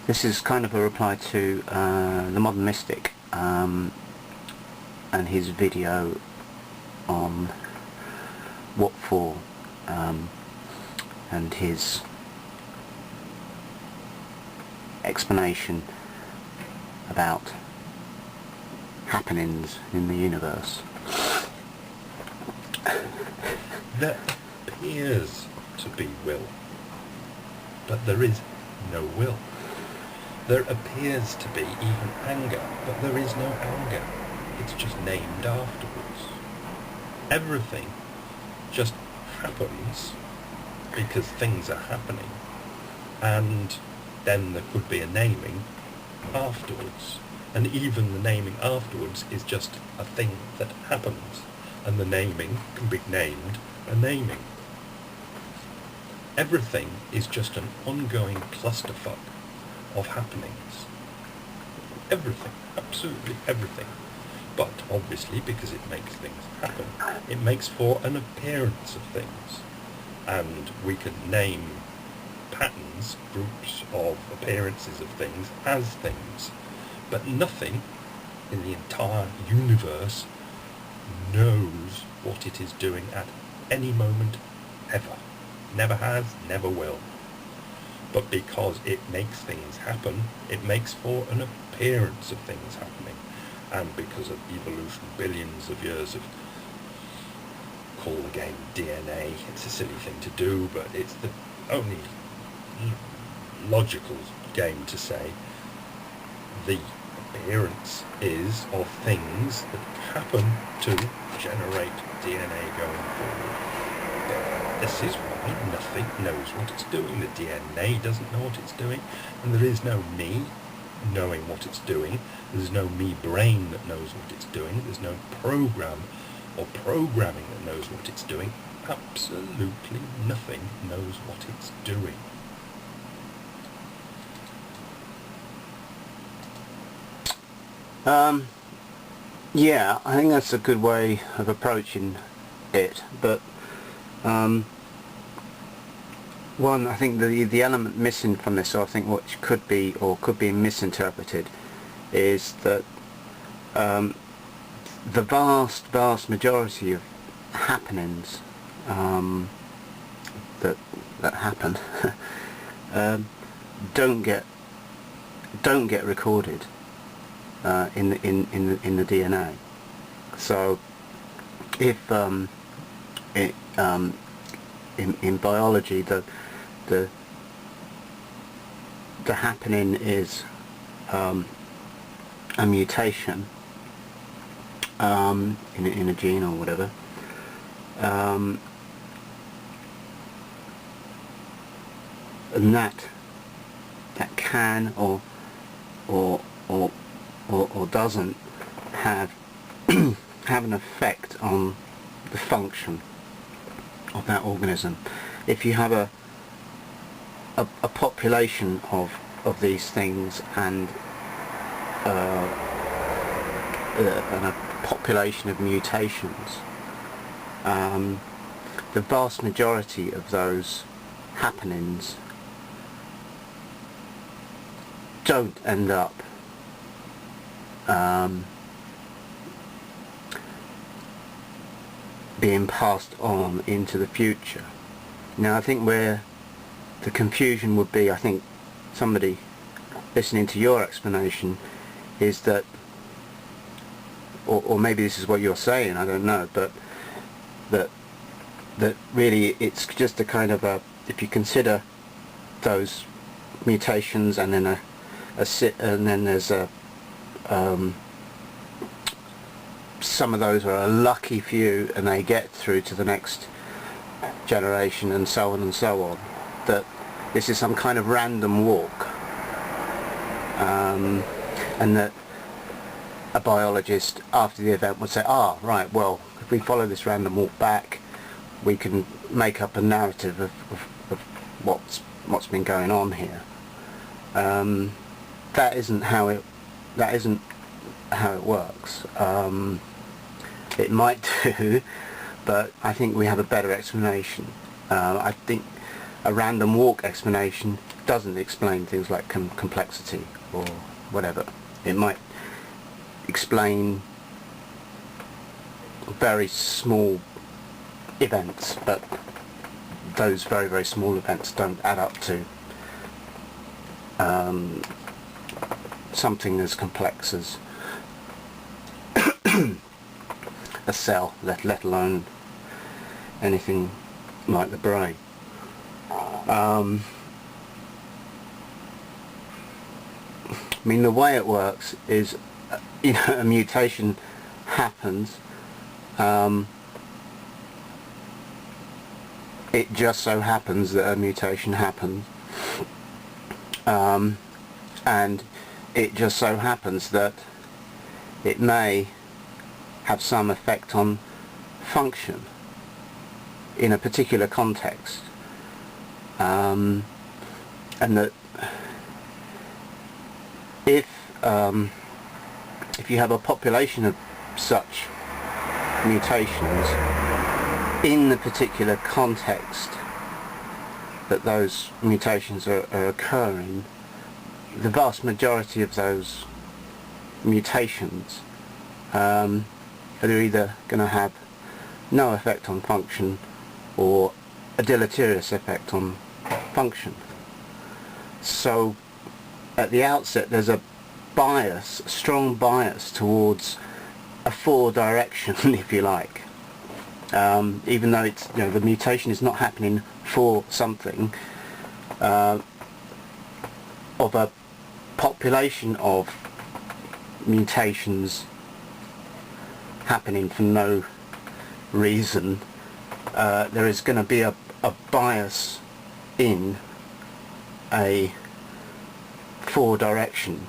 This is kind of a reply to the Modern Mystic and his video on what for, and his explanation about happenings in the universe. There appears to be will, but there is no will. There appears to be even anger, but there is no anger. It's just named afterwards. Everything just happens because things are happening, and then there could be a naming afterwards. And even the naming afterwards is just a thing that happens, and the naming can be named a naming. Everything is just an ongoing clusterfuck of happenings. Everything, absolutely everything. But obviously, because it makes things happen, it makes for an appearance of things. And we can name patterns, groups of appearances of things as things. But nothing in the entire universe knows what it is doing at any moment ever. Never has, never will. But because it makes things happen, it makes for an appearance of things happening. And because of evolution, billions of years of, call the game DNA, it's a silly thing to do, but it's the only logical game to say the appearance is of things that happen to generate DNA going forward. But this is why nothing knows what it's doing. The DNA doesn't know what it's doing, and there is no me knowing what it's doing. There's no me brain that knows what it's doing. There's no program or programming that knows what it's doing. Absolutely nothing knows what it's doing. Yeah, I think that's a good way of approaching it, but one, I think the element missing from this, or I think what could be misinterpreted, is that the vast majority of happenings that happen don't get recorded in the DNA. So if in biology the happening is a mutation in a gene or whatever, and that can or doesn't have have an effect on the function of that organism. If you have a population of these things and a population of mutations, the vast majority of those happenings don't end up being passed on into the future. Now I think where the confusion would be, I think somebody listening to your explanation, is that, or maybe this is what you're saying, I don't know, but that really it's just a kind of a, if you consider those mutations and then and then there's a some of those are a lucky few and they get through to the next generation and so on, that this is some kind of random walk, and that a biologist after the event would say, right, well, if we follow this random walk back, we can make up a narrative of what's been going on here. That isn't how it works. It might do, but I think we have a better explanation. I think a random walk explanation doesn't explain things like complexity or whatever. It might explain very small events, but those very, very small events don't add up to something as complex as a cell, let alone anything like the brain. I mean, the way it works is, you know, a mutation happens. It just so happens that a mutation happens, and it just so happens that it may have some effect on function in a particular context, and that if you have a population of such mutations in the particular context that those mutations are occurring, the vast majority of those mutations are either going to have no effect on function or a deleterious effect on function. So at the outset there's a bias, a strong bias towards a forward direction, if you like. Even though it's, you know, the mutation is not happening for something, of a population of mutations happening for no reason, there is going to be a bias in a forward direction